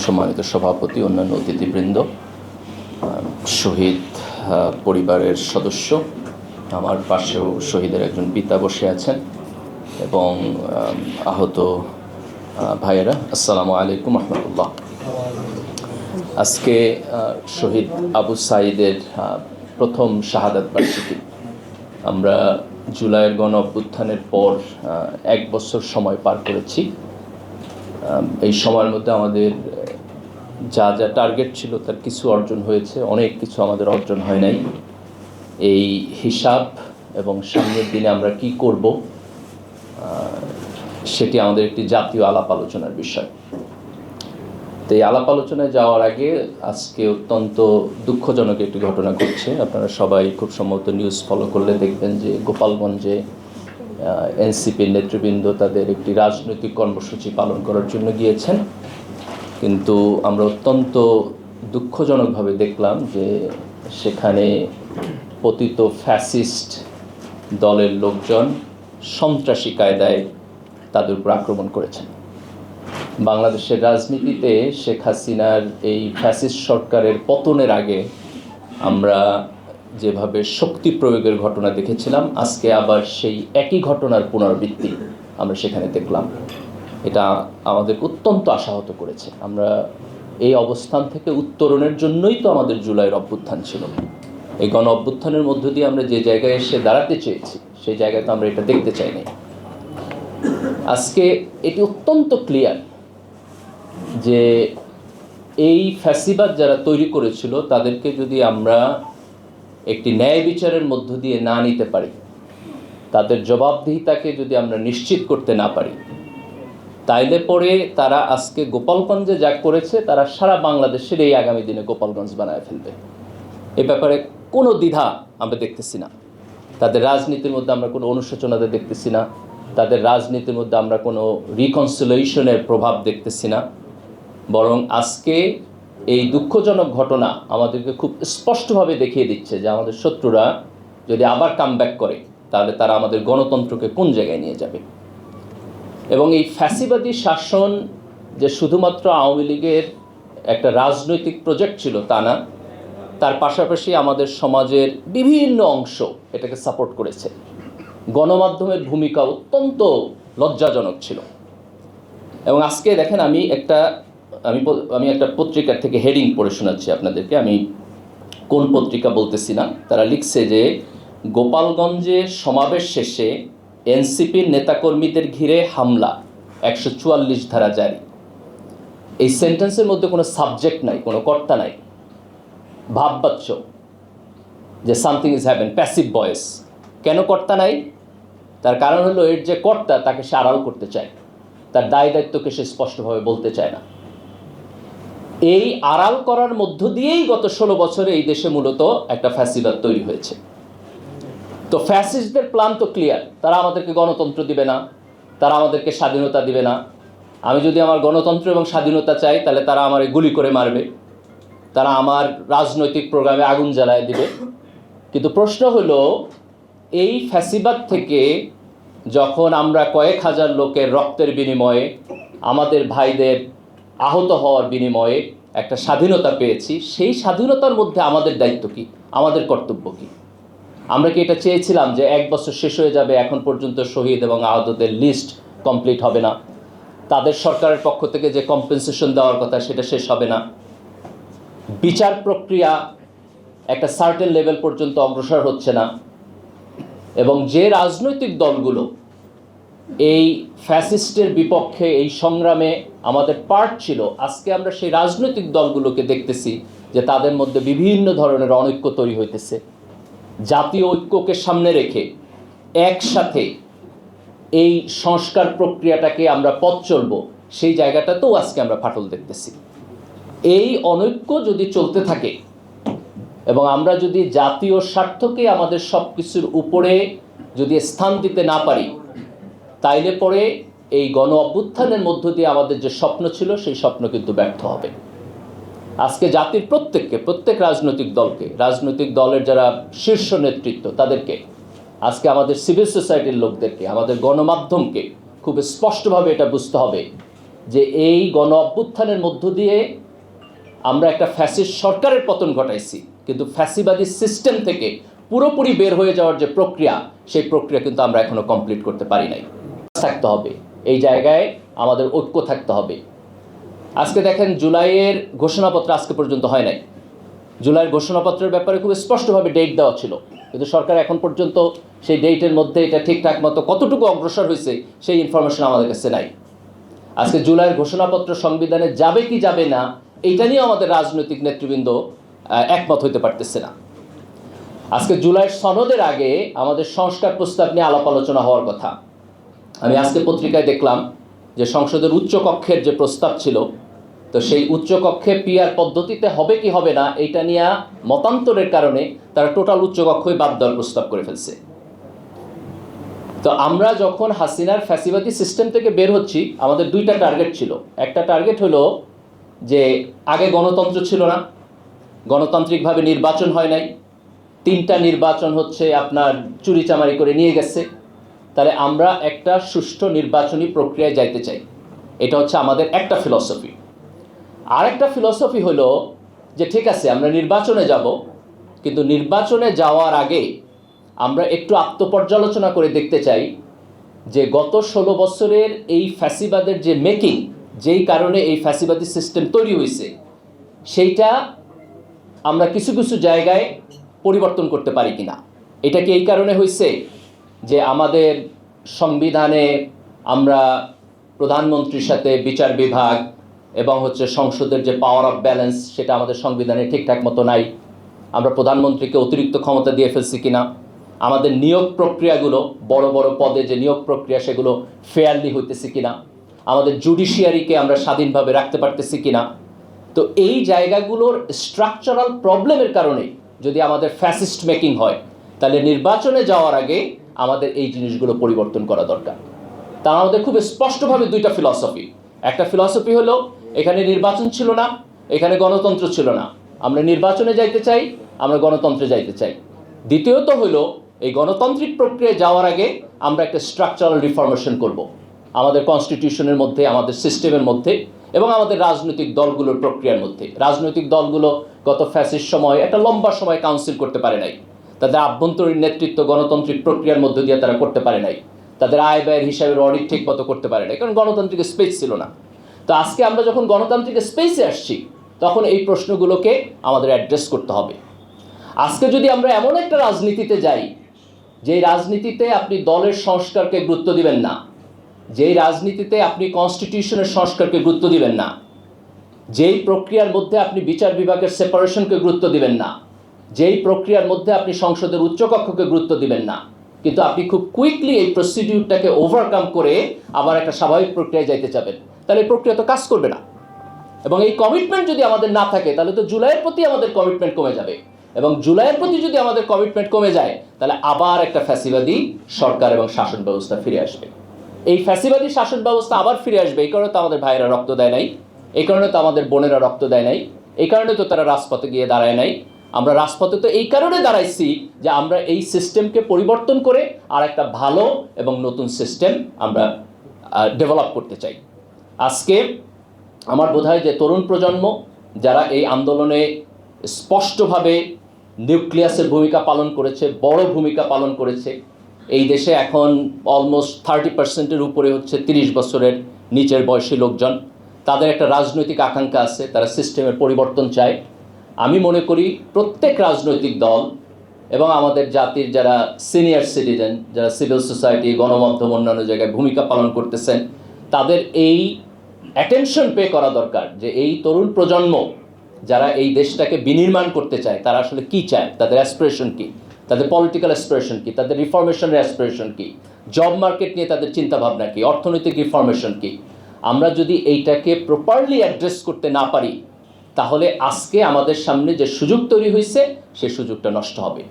সম্মানিত সভাপতি, অন্যান্য অতিথিবৃন্দ, শহীদ পরিবারের সদস্য, আমার পাশেও শহীদের একজন পিতা বসে আছেন এবং আহত ভাইয়েরা, আসসালামু আলাইকুম রহমতুল্লাহ। আজকে শহীদ আবু সাঈদের প্রথম শাহাদাত বার্ষিকী। আমরা জুলাইয়ের গণ অভ্যুত্থানের পর 1 বছর সময় পার করেছি। এই সময়ের মধ্যে আমাদের যা যা টার্গেট ছিল তার কিছু অর্জন হয়েছে, অনেক কিছু আমাদের অর্জন হয় নাই। এই হিসাব এবং সামনের দিনে আমরা কি করব সেটি আমাদের একটি জাতীয় আলাপ আলোচনার বিষয়। তো এই আলাপ আলোচনায় যাওয়ার আগে আজকে অত্যন্ত দুঃখজনক একটি ঘটনা ঘটছে। আপনারা সবাই খুব সম্ভবত নিউজ ফলো করলে দেখবেন যে গোপালগঞ্জে এনসিপির নেতৃবৃন্দ তাদের একটি রাজনৈতিক কর্মসূচি পালন করার জন্য গিয়েছেন, কিন্তু আমরা অত্যন্ত দুঃখজনকভাবে দেখলাম যে সেখানে পতিত ফ্যাসিস্ট দলের লোকজন সন্ত্রাসী কায়দায় তাদের উপর আক্রমণ করেছেন। বাংলাদেশের রাজনীতিতে শেখ হাসিনার এই ফ্যাসিস্ট সরকারের পতনের আগে আমরা যেভাবে শক্তি প্রয়োগের ঘটনা দেখেছিলাম, আজকে আবার সেই একই ঘটনার পুনরাবৃত্তি আমরা সেখানে দেখলাম। এটা আমাদের অত্যন্ত আশাহত করেছে। আমরা এই অবস্থান থেকে উত্তরণের জন্যই তো আমাদের জুলাইয়ের অভ্যুত্থান ছিল। এই গণ অভ্যুত্থানের মধ্য দিয়ে আমরা যে জায়গায় এসে দাঁড়াতে চেয়েছি সেই জায়গায় তো আমরা এটা দেখতে চাই না। আজকে এটি অত্যন্ত ক্লিয়ার যে এই ফ্যাসিবাদ যারা তৈরি করেছিল তাদেরকে যদি আমরা একটি ন্যায় বিচারের মধ্য দিয়ে না নিতে পারি, তাদের জবাবদিহিতাকে যদি আমরা নিশ্চিত করতে না পারি, তাইলে পরে তারা আজকে গোপালগঞ্জে যা করেছে তারা সারা বাংলাদেশের এই আগামী দিনে গোপালগঞ্জ বানায় ফেলবে। এ ব্যাপারে কোনো দ্বিধা আমরা দেখতেছি না। তাদের রাজনীতির মধ্যে আমরা কোনো অনুশোচনাতে দেখতেছি না, তাদের রাজনীতির মধ্যে আমরা কোনো রিকনসিলিয়েশনের প্রভাব দেখতেছি না। বরং আজকে এই দুঃখজনক ঘটনা আমাদেরকে খুব স্পষ্টভাবে দেখিয়ে দিচ্ছে যে আমাদের শত্রুরা যদি আবার কামব্যাক করে তাহলে তারা আমাদের গণতন্ত্রকে কোন জায়গায় নিয়ে যাবে। এবং এই ফ্যাসিবাদী শাসন যে শুধুমাত্র আওয়ামী লীগের একটা রাজনৈতিক প্রজেক্ট ছিল তা না, তার পাশাপাশি আমাদের সমাজের বিভিন্ন অংশ এটাকে সাপোর্ট করেছে। গণমাধ্যমের ভূমিকা অত্যন্ত লজ্জাজনক ছিল। এবং আজকে দেখেন, আমি একটা পত্রিকার থেকে হেডিং পড়ে শোনাচ্ছি আপনাদেরকে। আমি কোন পত্রিকা বলতেছি না। তারা লিখছে যে গোপালগঞ্জে সমাবেশ শেষে এনসিপির নেতাকর্মীদের ঘিরে হামলা, 144 ধারা জারি। এই সেন্টেন্সের মধ্যে কোনো সাবজেক্ট নাই, কোনো কর্তা নাই, ভাববাচ্য যে something is happen, passive voice. কেন কর্তা নাই? তার কারণ হলো এর যে কর্তা তাকে সে আড়াল করতে চায়, তার দায় দায়িত্বকে সে স্পষ্টভাবে বলতে চায় না। এই আড়াল করার মধ্য দিয়েই গত 16 বছরে এই দেশে মূলত একটা ফ্যাসিবাদ তৈরি হয়েছে। তো ফ্যাসিস্টদের প্ল্যান তো ক্লিয়ার। তারা আমাদেরকে গণতন্ত্র দিবে না, তারা আমাদেরকে স্বাধীনতা দিবে না। আমি যদি আমার গণতন্ত্র এবং স্বাধীনতা চাই তাহলে তারা আমারে গুলি করে মারবে, তারা আমার রাজনৈতিক প্রোগ্রামে আগুন জ্বালায় দিবে। কিন্তু প্রশ্ন হলো, এই ফ্যাসিবাদ থেকে যখন আমরা কয়েক হাজার লোকের রক্তের বিনিময়ে, আমাদের ভাইদের আহত হওয়ার বিনিময়ে একটা স্বাধীনতা পেয়েছি, সেই স্বাধীনতার মধ্যে আমাদের দায়িত্ব কী, আমাদের কর্তব্য কী? আমরা কি এটা চেয়েছিলাম যে 1 বছর শেষ হয়ে যাবে, এখন পর্যন্ত শহীদ এবং আহতদের লিস্ট কমপ্লিট হবে না, তাদের সরকারের পক্ষ থেকে যে কম্পেনসেশন দেওয়ার কথা সেটা শেষ হবে না, বিচার প্রক্রিয়া একটা সার্টেন লেভেল পর্যন্ত অগ্রসর হচ্ছে না, এবং যে রাজনৈতিক দলগুলো এই ফ্যাসিস্টের বিপক্ষে এই সংগ্রামে আমাদের পার্ট ছিল, আজকে আমরা সেই রাজনৈতিক দলগুলোকে দেখতেছি যে তাদের মধ্যে বিভিন্ন ধরনের অনৈক্য তৈরি হইতেছে। জাতীয় ঐক্যকে সামনে রেখে একসাথে এই সংস্কার প্রক্রিয়াটাকে আমরা পথ চলব, সেই জায়গাটাতেও আজকে আমরা ফাটল দেখতেছি। এই অনৈক্য যদি চলতে থাকে এবং আমরা যদি জাতীয় স্বার্থকে আমাদের সব কিছুর উপরে যদি স্থান দিতে না পারি, তাইলে পরে এই গণ অভ্যুত্থানের মধ্য দিয়ে আমাদের যে স্বপ্ন ছিল সেই স্বপ্ন কিন্তু ব্যর্থ হবে। আজকে জাতির প্রত্যেক রাজনৈতিক দলকে, রাজনৈতিক দলের যারা শীর্ষ নেতৃত্ব তাদেরকে, আজকে আমাদের সিভিল সোসাইটির লোকদেরকে, আমাদের গণমাধ্যমকে খুব স্পষ্টভাবে এটা বুঝতে হবে যে এই গণ অভ্যুত্থানের মধ্য দিয়ে আমরা একটা ফ্যাসিস্ট সরকারের পতন ঘটাইছি, কিন্তু ফ্যাসিবাদী সিস্টেম থেকে পুরোপুরি বের হয়ে যাওয়ার যে প্রক্রিয়া, সেই প্রক্রিয়া কিন্তু আমরা এখনো কমপ্লিট করতে পারি নাই। থাকতে হবে এই জায়গায়, আমাদের ঐক্য থাকতে হবে। আজকে দেখেন জুলাইয়ের ঘোষণাপত্র আজকে পর্যন্ত হয় নাই। জুলাইয়ের ঘোষণাপত্রের ব্যাপারে খুব স্পষ্টভাবে ডেট দেওয়া ছিল, কিন্তু সরকার এখন পর্যন্ত সেই ডেটের মধ্যে এটা ঠিকঠাক মতো কতটুকু অগ্রসর হয়েছে সেই ইনফরমেশন আমাদের কাছে নাই। আজকে জুলাইয়ের ঘোষণাপত্র সংবিধানে যাবে কি যাবে না, এইটা নিয়ে আমাদের রাজনৈতিক নেতৃবৃন্দ একমত হইতে পারতেছে না। আজকে জুলাইয়ের সনদের আগে আমাদের সংস্কার প্রস্তাব নিয়ে আলাপ আলোচনা হওয়ার কথা। আমি আজকে পত্রিকায় দেখলাম যে সংসদের উচ্চকক্ষের যে প্রস্তাব ছিল, তো সেই উচ্চকক্ষে পিআর পদ্ধতিতে হবে কি হবে না এইটা নিয়ে মতান্তরের কারণে তারা টোটাল উচ্চকক্ষই বাদ দেওয়ার প্রস্তাব করে ফেলছে। তো আমরা যখন হাসিনার ফ্যাসিবাদী সিস্টেম থেকে বের হচ্ছি, আমাদের দুইটা টার্গেট ছিল। একটা টার্গেট হলো যে আগে গণতন্ত্র ছিল না, গণতান্ত্রিকভাবে নির্বাচন হয় নাই, 3টা নির্বাচন হচ্ছে আপনার চুরিচামারি করে নিয়ে গেছে, তাহলে আমরা একটা সুষ্ঠু নির্বাচনী প্রক্রিয়ায় যাইতে চাই। এটা হচ্ছে আমাদের একটা ফিলসফি। আর একটা ফিলসফি হলো যে ঠিক আছে আমরা নির্বাচনে যাব, কিন্তু নির্বাচনে যাওয়ার আগে আমরা একটু আত্মপর্যালোচনা করে দেখতে চাই যে গত 16 বছরের এই ফ্যাসিবাদের যে মেকিং, যেই কারণে এই ফ্যাসিবাদী সিস্টেম তৈরি হয়েছে, সেইটা আমরা কিছু কিছু জায়গায় পরিবর্তন করতে পারি কিনা। এটা কি এই কারণে হয়েছে যে আমাদের সংবিধানে আমরা প্রধানমন্ত্রীর সাথে বিচার বিভাগ এবং হচ্ছে সংসদের যে পাওয়ার অফ ব্যালেন্স, সেটা আমাদের সংবিধানে ঠিকঠাক মতো নাই, আমরা প্রধানমন্ত্রীকে অতিরিক্ত ক্ষমতা দিয়ে ফেলছি কিনা, আমাদের নিয়োগ প্রক্রিয়াগুলো বড় বড় পদে যে নিয়োগ প্রক্রিয়া সেগুলো ফেয়ারলি হইতেছে কিনা, আমাদের জুডিশিয়ারিকে আমরা স্বাধীনভাবে রাখতে পারতেছি কিনা। তো এই জায়গাগুলোর স্ট্রাকচারাল প্রবলেমের কারণে যদি আমাদের ফ্যাসিস্ট মেকিং হয়, তাহলে নির্বাচনে যাওয়ার আগে আমাদের এই জিনিসগুলো পরিবর্তন করা দরকার। তা আমাদের খুব স্পষ্টভাবে দুইটা ফিলসফি। একটা ফিলসফি হলো এখানে নির্বাচন ছিল না, এখানে গণতন্ত্র ছিল না, আমরা নির্বাচনে যাইতে চাই, আমরা গণতন্ত্রে যাইতে চাই। দ্বিতীয়ত হলো এই গণতান্ত্রিক প্রক্রিয়ায় যাওয়ার আগে আমরা একটা স্ট্রাকচারাল রিফরমেশন করব আমাদের কনস্টিটিউশনের মধ্যে, আমাদের সিস্টেমের মধ্যে এবং আমাদের রাজনৈতিক দলগুলোর প্রক্রিয়ার মধ্যে। রাজনৈতিক দলগুলো গত ফ্যাসিস্ট সময় একটা লম্বা সময় কাউন্সিল করতে পারে নাই, তাদের আভ্যন্তরীণ নেতৃত্ব গণতান্ত্রিক প্রক্রিয়ার মধ্য দিয়ে তারা করতে পারে নাই, তাদের আয় ব্যয়ের হিসাবের অডিট ঠিক মতো করতে পারে নাই, কারণ গণতান্ত্রিক স্পেস ছিল না। তো আজকে আমরা যখন গণতান্ত্রিক স্পেসে আসছি, তখন এই প্রশ্নগুলোকে আমাদের অ্যাড্রেস করতে হবে। আজকে যদি আমরা এমন একটা রাজনীতিতে যাই, যেই রাজনীতিতে আপনি দলের সংস্কারকে গুরুত্ব দিবেন না, যেই রাজনীতিতে আপনি কনস্টিটিউশনের সংস্কারকে গুরুত্ব দিবেন না, যেই প্রক্রিয়ার মধ্যে আপনি বিচার বিভাগের সেপারেশনকে গুরুত্ব দিবেন না, যেই প্রক্রিয়ার মধ্যে আপনি সংসদের উচ্চকক্ষকে গুরুত্ব দিবেন না, কিন্তু আপনি খুব কুইকলি এই প্রসিডিউরটাকে ওভারকাম করে আবার একটা স্বাভাবিক প্রক্রিয়ায় যাইতে চাবেন, তাহলে এই প্রক্রিয়া তো কাজ করবে না। এবং এই কমিটমেন্ট যদি আমাদের না থাকে, তাহলে তো জুলাইয়ের প্রতি আমাদের কমিটমেন্ট কমে যাবে, এবং জুলাইয়ের প্রতি যদি আমাদের কমিটমেন্ট কমে যায়, তাহলে আবার একটা ফ্যাসিবাদী সরকার এবং শাসন ব্যবস্থা ফিরে আসবে। এই ফ্যাসিবাদী শাসন ব্যবস্থা আবার ফিরে আসবে। এই কারণে তো আমাদের ভাইয়েরা রক্ত দেয় নাই, এই কারণে তো আমাদের বোনেরা রক্ত দেয় নাই, এই কারণে তো তারা রাজপথে গিয়ে দাঁড়ায় নাই। আমরা রাজপথে তো এই কারণে দাঁড়াইছি যে আমরা এই সিস্টেমকে পরিবর্তন করে আর একটা ভালো এবং নতুন সিস্টেম আমরা ডেভেলপ করতে চাই। আজকে আমার বোধ হয় যে তরুণ প্রজন্ম যারা এই আন্দোলনে স্পষ্টভাবে নিউক্লিয়াসের ভূমিকা পালন করেছে, বড় ভূমিকা পালন করেছে, এই দেশে এখন অলমোস্ট 30% উপরে হচ্ছে 30 বছরের নিচের বয়সী লোকজন, তাদের একটা রাজনৈতিক আকাঙ্ক্ষা আছে, তারা সিস্টেমের পরিবর্তন চায়। আমি মনে করি প্রত্যেক রাজনৈতিক দল এবং আমাদের জাতির যারা সিনিয়র সিটিজেন, যারা সিভিল সোসাইটি, গণমাধ্যম, অন্যান্য জায়গায় ভূমিকা পালন করতেছেন, তাদের এই অ্যাটেনশন পে করা দরকার যে এই তরুণ প্রজন্ম যারা এই দেশটাকে বিনির্মাণ করতে চায়, তারা আসলে কী চায়, তাদের অ্যাসপিরেশন কী, তাদের পলিটিক্যাল অ্যাসপিরেশন কী, তাদের রিফরমেশনের অ্যাসপিরেশন কী, জব মার্কেট নিয়ে তাদের চিন্তাভাবনা কী, অর্থনৈতিক রিফরমেশন কী। আমরা যদি এইটাকে প্রপারলি অ্যাড্রেস করতে না পারি, তাহলে আজকে আমাদের সামনে যে সুযোগ তৈরি হয়েছে, সেই সুযোগটা নষ্ট হবে।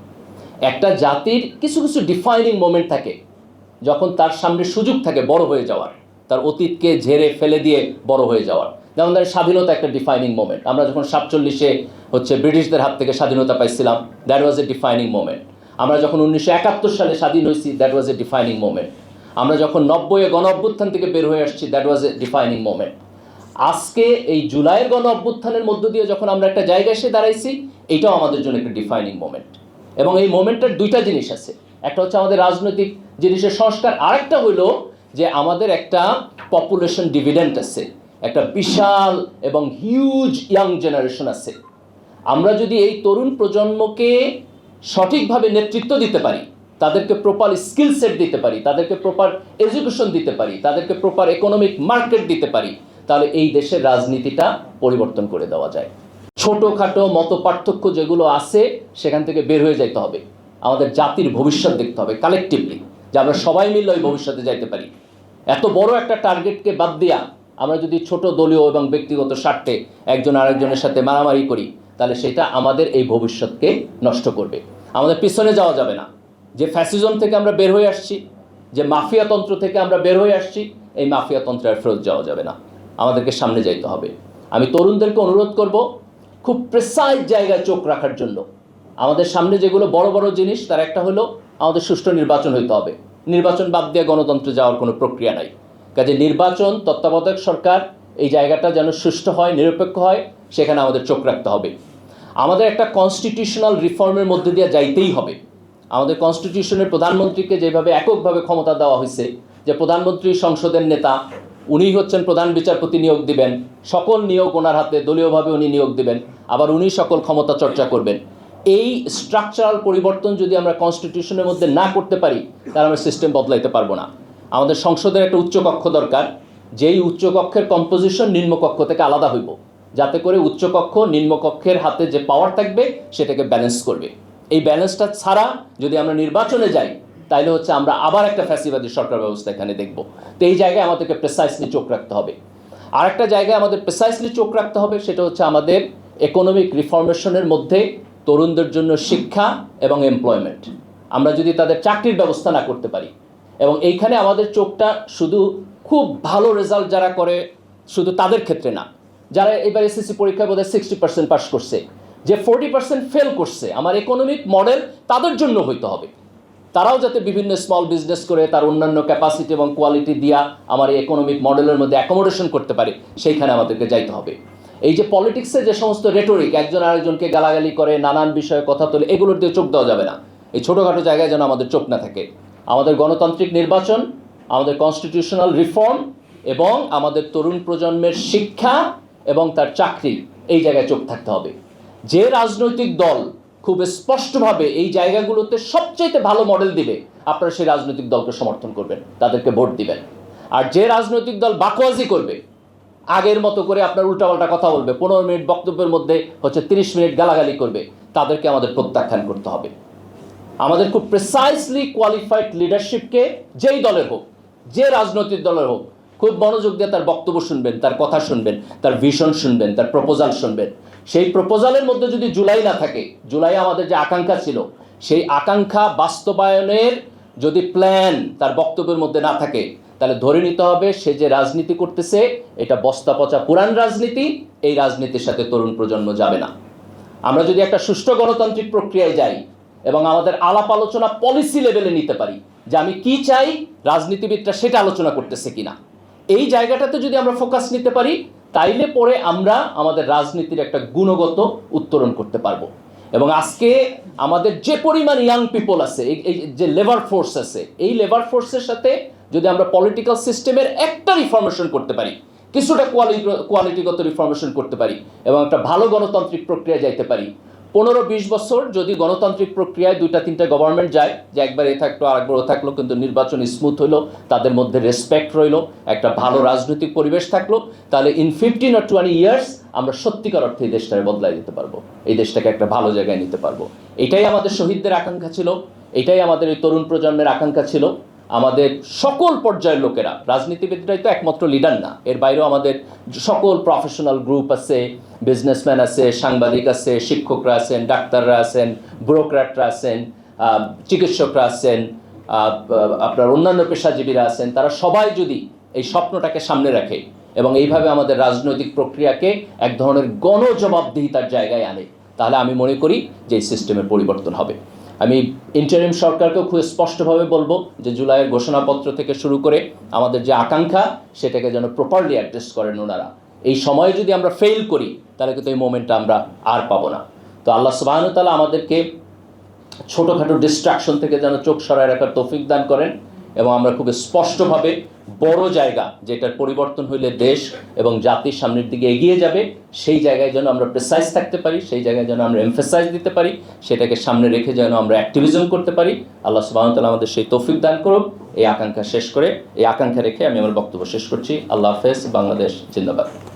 একটা জাতির কিছু কিছু ডিফাইনিং মোমেন্ট থাকে, যখন তার সামনে সুযোগ থাকে বড় হয়ে যাওয়ার, তার অতীতকে ঝেড়ে ফেলে দিয়ে বড় হয়ে যাওয়ার। যেমন তার স্বাধীনতা একটা ডিফাইনিং মোমেন্ট। আমরা যখন 47-এ হচ্ছে ব্রিটিশদের হাত থেকে স্বাধীনতা পাইছিলাম, that was A defining moment. আমরা যখন 1971 সালে স্বাধীন হয়েছি, that was A defining moment. আমরা যখন 90-এ গণ অভ্যুত্থান থেকে বের হয়ে আসছি, that was A defining moment. আজকে এই জুলাইয়ের গণ অভ্যুত্থানের মধ্য দিয়ে যখন আমরা একটা জায়গায় এসে দাঁড়াইছি, এটাও আমাদের জন্য একটা ডিফাইনিং মোমেন্ট। এবং এই মোমেন্টের দুইটা জিনিস আছে, একটা হচ্ছে আমাদের রাজনৈতিক জিনিসের সংস্কার, আরেকটা হলো যে আমাদের একটা পপুলেশন ডিভিডেন্ট আছে, একটা বিশাল এবং হিউজ ইয়াং জেনারেশন আছে। আমরা যদি এই তরুণ প্রজন্মকে সঠিকভাবে নেতৃত্ব দিতে পারি, তাদেরকে প্রপার স্কিল সেট দিতে পারি, তাদেরকে প্রপার এডুকেশন দিতে পারি, তাদেরকে প্রপার ইকোনমিক মার্কেট দিতে পারি, তাহলে এই দেশের রাজনীতিটা পরিবর্তন করে দেওয়া যায়। ছোটোখাটো মত পার্থক্য যেগুলো আছে সেখান থেকে বের হয়ে যাইতে হবে। আমাদের জাতির ভবিষ্যৎ দেখতে হবে কালেকটিভলি, যে আমরা সবাই মিলে ওই ভবিষ্যতে যাইতে পারি। এত বড় একটা টার্গেটকে বাদ দিয়া আমরা যদি ছোট দলীয় এবং ব্যক্তিগত স্বার্থে একজন আরেকজনের সাথে মারামারি করি, তাহলে সেটা আমাদের এই ভবিষ্যৎকে নষ্ট করবে। আমাদের পিছনে যাওয়া যাবে না। যে ফ্যাসিজম থেকে আমরা বের হয়ে আসছি, যে মাফিয়াতন্ত্র থেকে আমরা বের হয়ে আসছি, এই মাফিয়াতন্ত্রে আর ফেরত যাওয়া যাবে না, আমাদেরকে সামনে যাইতে হবে। আমি তরুণদেরকে অনুরোধ করব খুব প্রেসাইজ জায়গায় চোখ রাখার জন্য। আমাদের সামনে যেগুলো বড় বড় জিনিস, তার একটা হলো আমাদের সুষ্ঠু নির্বাচন হইতে হবে। নির্বাচন বাদ দিয়ে গণতন্ত্রে যাওয়ার কোনো প্রক্রিয়া নাই। কাজে নির্বাচন, তত্ত্বাবধায়ক সরকার, এই জায়গাটা যেন সুষ্ঠু হয়, নিরপেক্ষ হয়, সেখানে আমাদের চোখ রাখতে হবে। আমাদের একটা কনস্টিটিউশনাল রিফর্মের মধ্যে দিয়ে যাইতেই হবে। আমাদের কনস্টিটিউশনের প্রধানমন্ত্রীকে যেভাবে এককভাবে ক্ষমতা দেওয়া হয়েছে, যে প্রধানমন্ত্রী সংসদের নেতা, উনি হচ্ছেন প্রধান বিচারপতি নিয়োগ দিবেন, সকল নিয়োগ ওনার হাতে, দলীয়ভাবে উনি নিয়োগ দিবেন, আবার উনি সকল ক্ষমতা চর্চা করবেন। এই স্ট্রাকচারাল পরিবর্তন যদি আমরা কনস্টিটিউশনের মধ্যে না করতে পারি, তাহলে আমরা সিস্টেম বদলাইতে পারবো না। আমাদের সংসদের একটা উচ্চকক্ষ দরকার, যেই উচ্চকক্ষের কম্পোজিশন নিম্নকক্ষ থেকে আলাদা হইব, যাতে করে উচ্চকক্ষ নিম্নকক্ষের হাতে যে পাওয়ার থাকবে সেটাকে ব্যালেন্স করবে। এই ব্যালেন্সটা ছাড়া যদি আমরা নির্বাচনে যাই, তাইলে হচ্ছে আমরা আবার একটা ফ্যাসিবাদী সরকার ব্যবস্থা এখানে দেখব। তো এই জায়গায় আমাদেরকে প্রেসাইসলি চোখ রাখতে হবে। আর একটা জায়গায় আমাদের প্রেসাইসলি চোখ রাখতে হবে, সেটা হচ্ছে আমাদের ইকোনমিক রিফরমেশনের মধ্যে তরুণদের জন্য শিক্ষা এবং এমপ্লয়মেন্ট। আমরা যদি তাদের চাকরির ব্যবস্থা না করতে পারি, এবং এইখানে আমাদের চোখটা শুধু খুব ভালো রেজাল্ট যারা করে শুধু তাদের ক্ষেত্রে না, যারা এবার এসএসসি পরীক্ষায় বোধহয় 60% পাস করছে, যে 40% ফেল করছে, আমার ইকোনমিক মডেল তাদের জন্য হইতে হবে। তারাও যাতে বিভিন্ন স্মল বিজনেস করে তার অন্যান্য ক্যাপাসিটি এবং কোয়ালিটি দিয়া আমার এই ইকোনমিক মডেলের মধ্যে অ্যাকোমোডেশন করতে পারে, সেইখানে আমাদেরকে যাইতে হবে। এই যে পলিটিক্সে যে সমস্ত রেটোরিক, একজন আরেকজনকে গালাগালি করে, নানান বিষয়ে কথা তোলে, এগুলোর দিয়ে চোখ দেওয়া যাবে না। এই ছোটোখাটো জায়গায় যেন আমাদের চোখ না থাকে। আমাদের গণতান্ত্রিক নির্বাচন, আমাদের কনস্টিটিউশনাল রিফর্ম এবং আমাদের তরুণ প্রজন্মের শিক্ষা এবং তার চাকরি, এই জায়গায় চোখ থাকতে হবে। যে রাজনৈতিক দল খুব স্পষ্টভাবে এই জায়গাগুলোতে সবচেয়ে ভালো মডেল দিবে, আপনারা সেই রাজনৈতিক দলকে সমর্থন করবেন, তাদেরকে ভোট দিবেন। আর যে রাজনৈতিক দল বাকওয়াজি করবে, আগের মতো করে আপনার উল্টাপাল্টা কথা বলবে, 15 মিনিট বক্তব্যের মধ্যে হচ্ছে 30 মিনিট গালাগালি করবে, তাদেরকে আমাদের প্রত্যাখ্যান করতে হবে। আমাদের খুব প্রিসাইসলি কোয়ালিফাইড লিডারশিপকে, যেই দলের হোক, যে রাজনৈতিক দলের হোক, খুব মনোযোগ দিয়ে তার বক্তব্য শুনবেন, তার কথা শুনবেন, তার ভিশন শুনবেন, তার প্রপোজাল শুনবেন। সেই প্রপোজালের মধ্যে যদি জুলাই না থাকে, জুলাই আমাদের যে আকাঙ্ক্ষা ছিল, সেই আকাঙ্ক্ষা বাস্তবায়নের যদি প্ল্যান তার বক্তব্যের মধ্যে না থাকে, তাহলে ধরে নিতে হবে সে যে রাজনীতি করতেছে এটা বস্তা পচা পুরান রাজনীতি, এই রাজনীতির সাথে তরুণ প্রজন্ম যাবে না। আমরা যদি একটা সুষ্ঠু গণতান্ত্রিক প্রক্রিয়ায় যাই এবং আমাদের আলাপ আলোচনা পলিসি লেভেলে নিতে পারি, যে আমি কি চাই, রাজনীতিবিদরা সেটা আলোচনা করতেছে কিনা, এই জায়গাটাতে যদি আমরা ফোকাস নিতে পারি, তাইলে পরে আমরা আমাদের রাজনীতির একটা গুণগত উত্তরণ করতে পারবো। এবং আজকে আমাদের যে পরিমাণ ইয়াং পিপল আছে, এই যে লেবার ফোর্স আছে, এই লেবার ফোর্সের সাথে যদি আমরা পলিটিক্যাল সিস্টেমের একটা রিফরমেশন করতে পারি, কিছুটা কোয়ালিটিগত রিফরমেশন করতে পারি, এবং একটা ভালো গণতান্ত্রিক প্রক্রিয়া যাইতে পারি, 15-20 বছর যদি গণতান্ত্রিক প্রক্রিয়ায় 2-3টা গভর্নমেন্ট যায়, যে একবার এ থাকলো আরেকবার ও থাকলো, কিন্তু নির্বাচন স্মুথ হইলো, তাদের মধ্যে রেসপেক্ট রইলো, একটা ভালো রাজনৈতিক পরিবেশ থাকলো, তাহলে ইন 15 or 20 ইয়ার্স আমরা সত্যিকার অর্থে এই দেশটাকে বদলাই দিতে পারবো, এই দেশটাকে একটা ভালো জায়গায় নিতে পারবো। এটাই আমাদের শহীদদের আকাঙ্ক্ষা ছিল, এটাই আমাদের এই তরুণ প্রজন্মের আকাঙ্ক্ষা ছিল। আমাদের সকল পর্যায়ের লোকেরা, রাজনীতিবিদরাই তো একমাত্র লিডার না, এর বাইরেও আমাদের সকল প্রফেশনাল গ্রুপ আছে, বিজনেসম্যান আছে, সাংবাদিক আছে, শিক্ষকরা আছেন, ডাক্তাররা আছেন, ব্যুরোক্র্যাটরা আছেন, চিকিৎসকরা আছেন, আপনার অন্যান্য পেশাজীবীরা আছেন, তারা সবাই যদি এই স্বপ্নটাকে সামনে রাখে এবং এইভাবে আমাদের রাজনৈতিক প্রক্রিয়াকে এক ধরনের গণজবাবদিহিতার জায়গায় আনে, তাহলে আমি মনে করি যে এই সিস্টেমের পরিবর্তন হবে। আমি ইন্টারিম সরকারকেও খুব স্পষ্টভাবে বলবো যে জুলাইয়ের ঘোষণাপত্র থেকে শুরু করে আমাদের যে আকাঙ্ক্ষা, সেটাকে যেন প্রপারলি অ্যাড্রেস করেন ওনারা, এই সময়ে যদি আমরা ফেল করি তাহলে কিন্তু এই মোমেন্টটা আমরা আর পাবো না। তো আল্লাহ সুবহানাহু ওয়া তাআলা আমাদেরকে ছোটোখাটো ডিস্ট্রাকশন থেকে যেন চোখ সরায় রাখার তৌফিক দান করেন এবং আমরা খুব স্পষ্টভাবে বড় জায়গা, যেটার পরিবর্তন হইলে দেশ এবং জাতির সামনের দিকে এগিয়ে যাবে, সেই জায়গায় যেন আমরা প্রেসাইজ থাকতে পারি, সেই জায়গায় যেন আমরা এমফেসাইজ দিতে পারি, সেটাকে সামনে রেখে যেন আমরা অ্যাক্টিভিজম করতে পারি। আল্লাহ সুবহানাহু ওয়া তাআলা আমাদের সেই তৌফিক দান করুন। এই আকাঙ্ক্ষা রেখে আমি আমার বক্তব্য শেষ করছি। আল্লাহ হাফেজ। বাংলাদেশ জিন্দাবাদ।